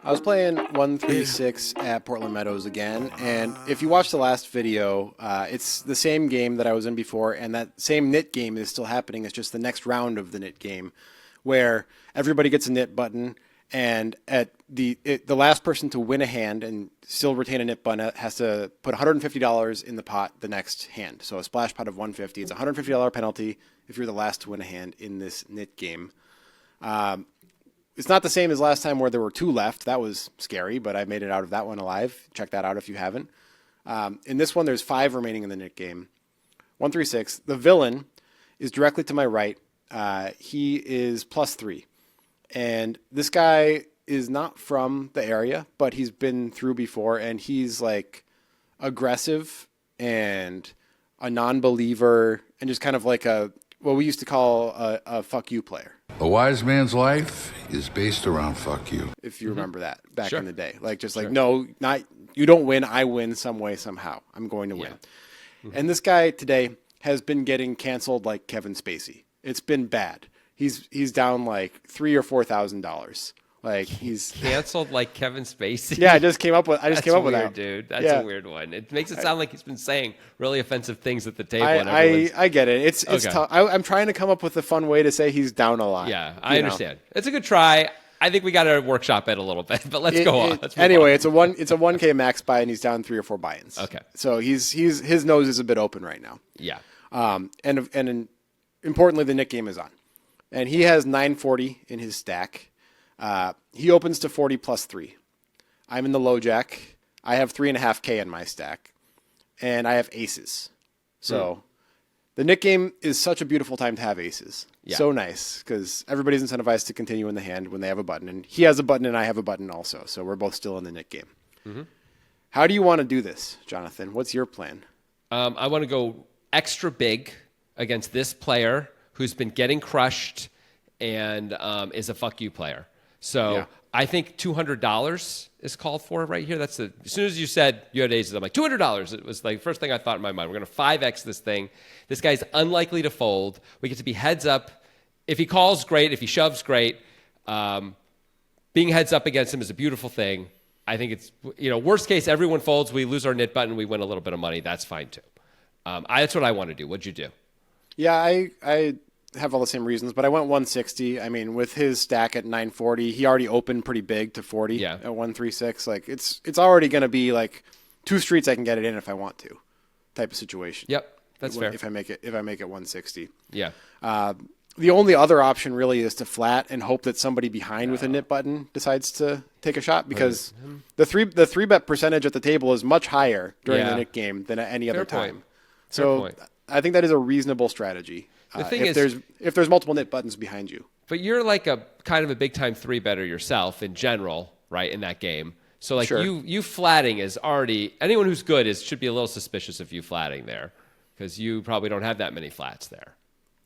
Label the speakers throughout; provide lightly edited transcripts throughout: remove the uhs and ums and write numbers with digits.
Speaker 1: I was playing 136 at Portland Meadows again, and if you watch the last video, it's the same game that I was in before, and that same knit game is still happening. It's just the next round of the knit game, where everybody gets a knit button, and at the last person to win a hand and still retain a knit button has to put $150 in the pot the next hand. So a splash pot of $150. It's a $150 penalty if you're the last to win a hand in this knit game. It's not the same as last time where there were 2 left. That was scary, but I made it out of that one alive. Check that out if you haven't. In this one, there's 5 remaining in the knit game. 136. The villain is directly to my right. He is +3. And this guy is not from the area, but he's been through before, and he's like aggressive and a non-believer and just kind of like what we used to call a fuck you player.
Speaker 2: A wise man's life is based around fuck you.
Speaker 1: If you remember that back
Speaker 3: Sure.
Speaker 1: in the day. Like, just like,
Speaker 3: Sure.
Speaker 1: no, not you don't win, I win some way, somehow. I'm going to win. And this guy today has been getting canceled like Kevin Spacey. It's been bad. He's down like $3,000 or $4,000. Like, he's
Speaker 3: Canceled like Kevin Spacey.
Speaker 1: Yeah, I just came up with
Speaker 3: That's
Speaker 1: with
Speaker 3: weird,
Speaker 1: that.
Speaker 3: dude. That's
Speaker 1: Yeah.
Speaker 3: a weird one. It makes it sound like he's been saying really offensive things at the table. and everyone's...
Speaker 1: I get it. It's
Speaker 3: Okay.
Speaker 1: tough. I'm trying to come up with a fun way to say he's down a lot.
Speaker 3: Yeah, I
Speaker 1: you know?
Speaker 3: understand. It's a good try. I think we got to workshop it a little bit, but let's go on. Let's move
Speaker 1: Anyway,
Speaker 3: on.
Speaker 1: it's a 1K max buy, and he's down 3 or 4 buy-ins.
Speaker 3: Okay.
Speaker 1: So his nose is a bit open right now.
Speaker 3: Yeah.
Speaker 1: And importantly, the knit game is on, and he has 940 in his stack. He opens to 40 +3. I'm in the low jack. I have 3.5K in my stack, and I have aces. So the knit game is such a beautiful time to have aces.
Speaker 3: Yeah.
Speaker 1: So nice, because everybody's incentivized to continue in the hand when they have a button, and he has a button and I have a button also. So we're both still in the knit game. How do you want to do this, Jonathan? What's your plan?
Speaker 3: I want to go extra big against this player who's been getting crushed and is a fuck you player. So
Speaker 1: Yeah.
Speaker 3: I think $200 is called for right here. As soon as you said you had aces, I'm like, $200. It was like the first thing I thought in my mind. We're going to 5X this thing. This guy's unlikely to fold. We get to be heads up. If he calls, great. If he shoves, great. Being heads up against him is a beautiful thing. I think it's, worst case, everyone folds. We lose our knit button. We win a little bit of money. That's fine too. That's what I want to do. What'd you do?
Speaker 1: Yeah, I have all the same reasons, but I went 160. I mean, with his stack at 940, he already opened pretty big to 40
Speaker 3: Yeah.
Speaker 1: at 136. Like, it's already going to be like 2 streets I can get it in if I want to, type of situation.
Speaker 3: Yep, that's fair.
Speaker 1: If I make it 160.
Speaker 3: Yeah.
Speaker 1: The only other option really is to flat and hope that somebody behind with a knit button decides to take a shot, because the three bet percentage at the table is much higher during
Speaker 3: Yeah.
Speaker 1: the knit game than at any other
Speaker 3: Fair point.
Speaker 1: time.
Speaker 3: Fair
Speaker 1: So
Speaker 3: point.
Speaker 1: I think that is a reasonable strategy.
Speaker 3: The thing
Speaker 1: if
Speaker 3: is-
Speaker 1: there's multiple knit buttons behind you.
Speaker 3: But you're like a kind of a big time 3-better yourself in general, right, in that game. So like
Speaker 1: Sure.
Speaker 3: you flatting is already, anyone who's good should be a little suspicious of you flatting there, because you probably don't have that many flats there.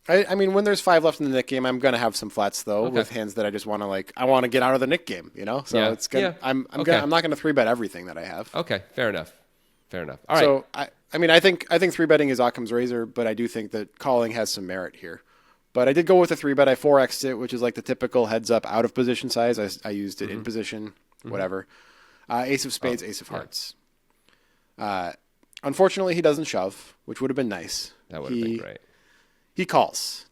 Speaker 1: I mean, when there's 5 left in the knit game, I'm going to have some flats though,
Speaker 3: Okay.
Speaker 1: with hands that I just want to I want to get out of the knit game, So
Speaker 3: Yeah.
Speaker 1: it's gonna,
Speaker 3: Yeah.
Speaker 1: I'm
Speaker 3: Okay.
Speaker 1: I'm not going to 3-bet everything that I have.
Speaker 3: Okay, fair enough. All right.
Speaker 1: So I mean, I think 3-betting is Occam's razor, but I do think that calling has some merit here. But I did go with a 3-bet. I 4x'd it, which is like the typical heads up out of position size. I used it in position, whatever. Ace of spades, ace of hearts. Unfortunately, he doesn't shove, which would have been nice.
Speaker 3: That would have been great.
Speaker 1: He calls.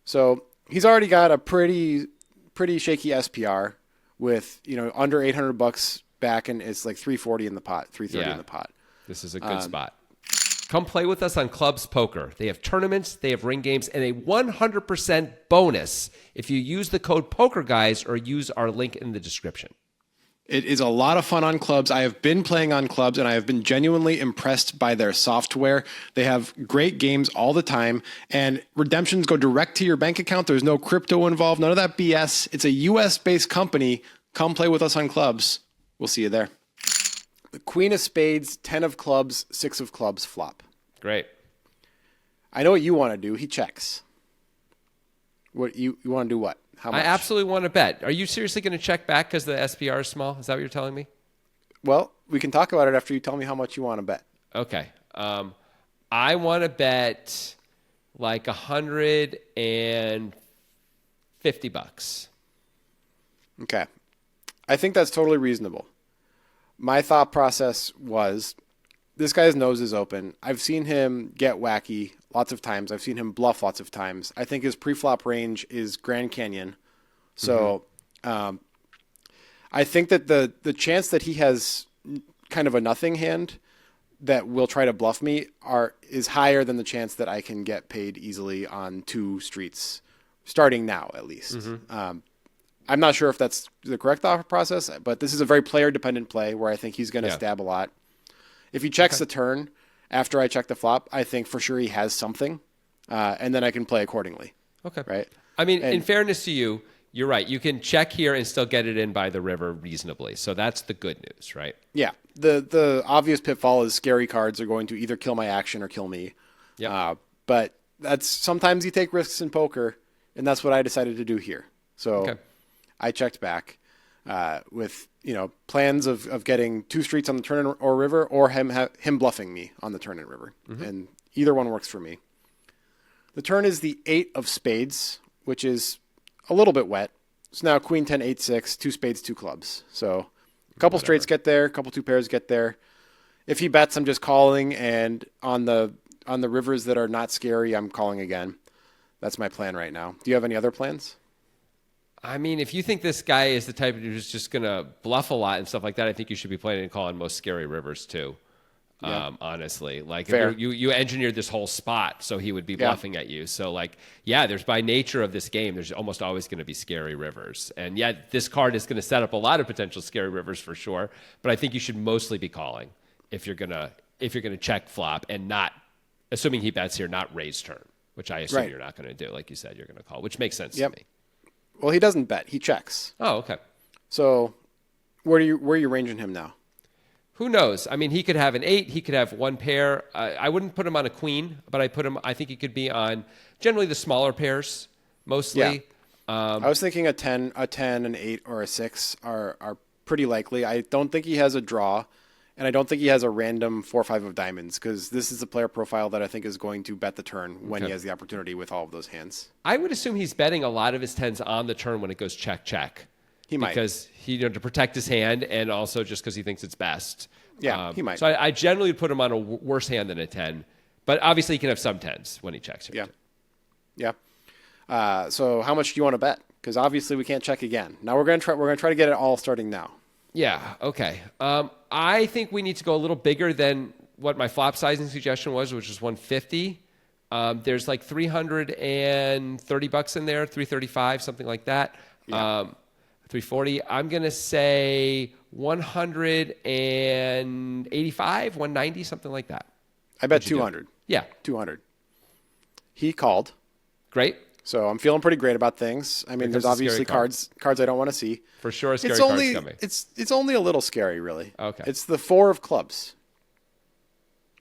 Speaker 1: So he's already got a pretty shaky SPR with, under $800 back, and it's like 340 in the pot, 330 in the pot.
Speaker 3: This is a good spot. Come play with us on Clubs Poker. They have tournaments, they have ring games, and a 100% bonus if you use the code POKERGUYS or use our link in the description.
Speaker 1: It is a lot of fun on Clubs. I have been playing on Clubs, and I have been genuinely impressed by their software. They have great games all the time, and redemptions go direct to your bank account. There's no crypto involved, none of that BS. It's a US-based company. Come play with us on Clubs. We'll see you there. The Queen of Spades, 10 of clubs, 6 of clubs flop.
Speaker 3: Great.
Speaker 1: I know what you want to do. He checks. What you want to do what? How much?
Speaker 3: I absolutely want to bet. Are you seriously going to check back because the SPR is small? Is that what you're telling me?
Speaker 1: Well, we can talk about it after you tell me how much you want to bet.
Speaker 3: Okay. I want to bet like $150.
Speaker 1: Okay. I think that's totally reasonable. My thought process was this guy's nose is open. I've seen him get wacky lots of times. I've seen him bluff lots of times. I think his pre-flop range is Grand Canyon. So I think that the chance that he has kind of a nothing hand that will try to bluff me is higher than the chance that I can get paid easily on 2 streets, starting now at least. I'm not sure if that's the correct thought process, but this is a very player-dependent play where I think he's going to stab a lot. If he checks the turn after I check the flop, I think for sure he has something, and then I can play accordingly.
Speaker 3: Okay.
Speaker 1: Right?
Speaker 3: I mean, in fairness to you, you're right. You can check here and still get it in by the river reasonably. So that's the good news, right?
Speaker 1: Yeah. The obvious pitfall is scary cards are going to either kill my action or kill me.
Speaker 3: Yep.
Speaker 1: But that's sometimes you take risks in poker, and that's what I decided to do here. So I checked back with plans of getting 2 streets on the turn or river, or him bluffing me on the turn and river, and either one works for me. The turn is the 8 of spades, which is a little bit wet. It's now Queen 10 8 6 2 spades 2 clubs. So a couple straights get there, a couple 2 pairs get there. If he bets, I'm just calling, and on the rivers that are not scary, I'm calling again. That's my plan right now. Do you have any other plans?
Speaker 3: I mean, if you think this guy is the type who's just going to bluff a lot and stuff like that, I think you should be playing and calling most scary rivers too. Honestly, like you engineered this whole spot so he would be bluffing at you. So there's by nature of this game, there's almost always going to be scary rivers. And this card is going to set up a lot of potential scary rivers for sure. But I think you should mostly be calling if you're gonna check flop and not, assuming he bets here, not raise turn, which I assume you're not going to do. Like you said, you're going to call, which makes sense to me.
Speaker 1: Well, he doesn't bet. He checks.
Speaker 3: Oh, okay.
Speaker 1: So where are you ranging him now?
Speaker 3: Who knows? I mean, he could have an 8. He could have 1 pair. I wouldn't put him on a queen, but I think he could be on generally the smaller pairs, mostly.
Speaker 1: Yeah. I was thinking a 10, an 8, or a 6 are pretty likely. I don't think he has a draw, and I don't think he has a random 4-5 of diamonds, because this is a player profile that I think is going to bet the turn when he has the opportunity with all of those hands.
Speaker 3: I would assume he's betting a lot of his 10s on the turn when it goes check, check.
Speaker 1: He might.
Speaker 3: Because to protect his hand, and also just because he thinks it's best.
Speaker 1: Yeah, he might.
Speaker 3: So I generally put him on a worse hand than a 10. But obviously he can have some 10s when he checks here.
Speaker 1: Yeah. So how much do you want to bet? Because obviously we can't check again. Now we're going to try to get it all starting now. Yeah.
Speaker 3: Okay. I think we need to go a little bigger than what my flop sizing suggestion was, which was 150. There's like $330 in there, 335, something like that. Yeah. 340. I'm going to say 185, 190, something like that.
Speaker 1: I bet 200.
Speaker 3: Yeah.
Speaker 1: 200. He called.
Speaker 3: Great.
Speaker 1: So I'm feeling pretty great about things. I mean, there's obviously cards I don't want to see.
Speaker 3: For sure, a scary card's coming.
Speaker 1: It's only a little scary, really.
Speaker 3: Okay.
Speaker 1: It's the 4 of clubs.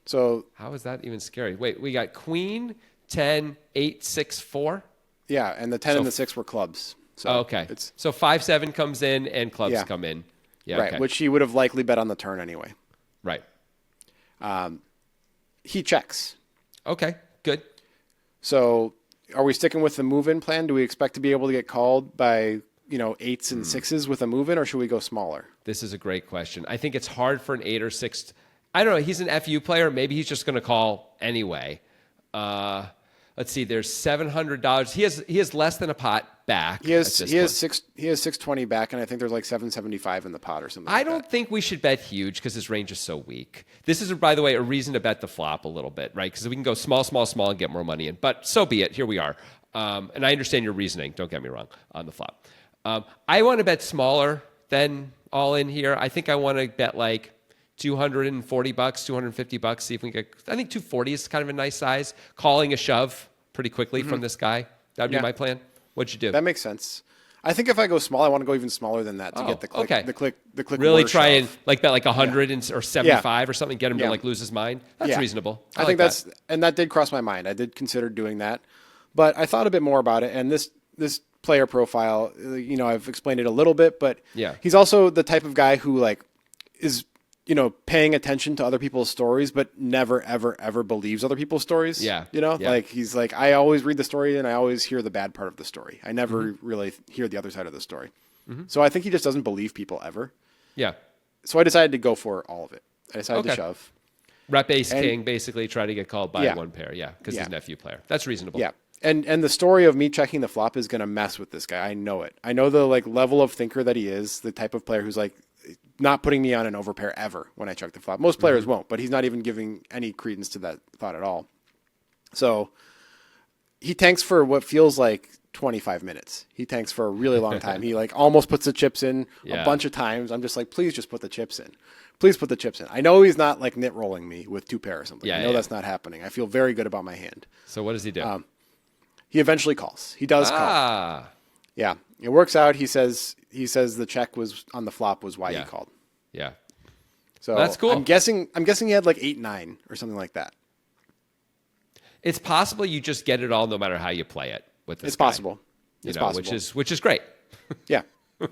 Speaker 1: So
Speaker 3: how is that even scary? Wait, we got Queen, 10, 8, 6, 4?
Speaker 1: Yeah, and the 10 and the 6 were clubs. So
Speaker 3: okay. So 5-7 comes in and clubs come in. Yeah.
Speaker 1: Right,
Speaker 3: okay.
Speaker 1: Which he would have likely bet on the turn anyway.
Speaker 3: Right.
Speaker 1: He checks.
Speaker 3: Okay, good.
Speaker 1: So are we sticking with the move-in plan? Do we expect to be able to get called by 8s and 6s with a move-in, or should we go smaller?
Speaker 3: This is a great question. I think it's hard for an 8 or 6. I don't know. He's an FU player. Maybe he's just going to call anyway. Let's see. There's $700. He has less than a pot back.
Speaker 1: He has 620 back, and I think there's like 775 in the pot or something.
Speaker 3: I don't think we should bet huge because his range is so weak. This is, by the way, a reason to bet the flop a little bit, right? Because we can go small, and get more money in. But so be it. Here we are. And I understand your reasoning. Don't get me wrong on the flop. I want to bet smaller than all in here. I think I want to bet like $240, $250. See if we can get. I think 240 is kind of a nice size. Calling a shove pretty quickly from this guy. That'd be my plan. What'd you do?
Speaker 1: That makes sense. I think if I go small, I want to go even smaller than that to get the click. Okay. The click.
Speaker 3: Really try and bet like 100 or 75 or something. Get him to lose his mind. That's reasonable.
Speaker 1: I think that did cross my mind. I did consider doing that, but I thought a bit more about it. And this player profile, I've explained it a little bit, but he's also the type of guy who is paying attention to other people's stories, but never, ever, ever believes other people's stories.
Speaker 3: Yeah.
Speaker 1: He's I always read the story and I always hear the bad part of the story. I never really hear the other side of the story. So I think he just doesn't believe people ever.
Speaker 3: Yeah.
Speaker 1: So I decided to go for all of it. I decided to
Speaker 3: Okay.
Speaker 1: shove.
Speaker 3: Rep ace king, basically try to get called by
Speaker 1: Yeah.
Speaker 3: one pair. Yeah, because
Speaker 1: Yeah.
Speaker 3: he's nephew player. That's reasonable.
Speaker 1: Yeah. And the story of me checking the flop is going to mess with this guy. I know it. I know the like level of thinker that he is, the type of player who's like not putting me on an overpair ever when I check the flop. Most players won't, but he's not even giving any credence to that thought at all. So he tanks for what feels like 25 minutes. He tanks for a really long time. He like almost puts the chips in
Speaker 3: Yeah.
Speaker 1: a bunch of times. I'm just like, please just put the chips in. Please put the chips in. I know he's not like nit rolling me with 2 pair or something.
Speaker 3: Yeah,
Speaker 1: I know
Speaker 3: yeah.
Speaker 1: that's not happening. I feel very good about my hand.
Speaker 3: So what does he do?
Speaker 1: He eventually calls. He does call.
Speaker 3: Ah,
Speaker 1: Yeah, it works out. He says the check was on the flop was why
Speaker 3: Yeah.
Speaker 1: he called.
Speaker 3: yeah.
Speaker 1: So
Speaker 3: That's cool.
Speaker 1: I'm guessing he had like 8-9 or something like that.
Speaker 3: It's possible you just get it all no matter how you play it with this
Speaker 1: It's
Speaker 3: guy,
Speaker 1: possible.
Speaker 3: you
Speaker 1: It's
Speaker 3: know,
Speaker 1: possible.
Speaker 3: which is great.
Speaker 1: Yeah.
Speaker 3: But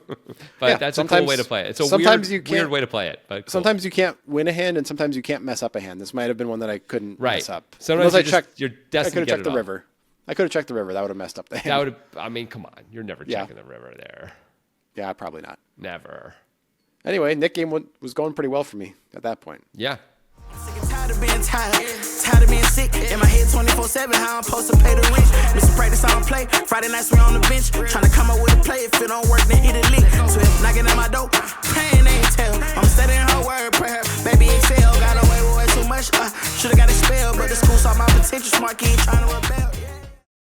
Speaker 1: Yeah,
Speaker 3: that's a cool
Speaker 1: sometimes-
Speaker 3: way to play it. It's a
Speaker 1: sometimes
Speaker 3: weird,
Speaker 1: you can't-
Speaker 3: weird way to play it. But cool.
Speaker 1: Sometimes you can't win a hand, and sometimes you can't mess up a hand. This might have been one that I couldn't
Speaker 3: Right.
Speaker 1: mess up.
Speaker 3: Sometimes
Speaker 1: Unless
Speaker 3: you're
Speaker 1: I
Speaker 3: destined
Speaker 1: could
Speaker 3: to
Speaker 1: have
Speaker 3: get
Speaker 1: checked
Speaker 3: it
Speaker 1: the
Speaker 3: all.
Speaker 1: river. I could have checked the river. That would have messed up the hand.
Speaker 3: that would. I mean, come on. You're never
Speaker 1: Yeah.
Speaker 3: checking the river there.
Speaker 1: Yeah, probably not.
Speaker 3: Never.
Speaker 1: Anyway, Nick game was going pretty well for me at that point.
Speaker 3: Yeah.
Speaker 4: Sick and tired of being tired of being sick. In my head 24/7, how I'm supposed to pay the rent. Mr. Practice, I don't play. Friday nights we on the bench, trying to come up with a play. If it don't work, then hit it lick.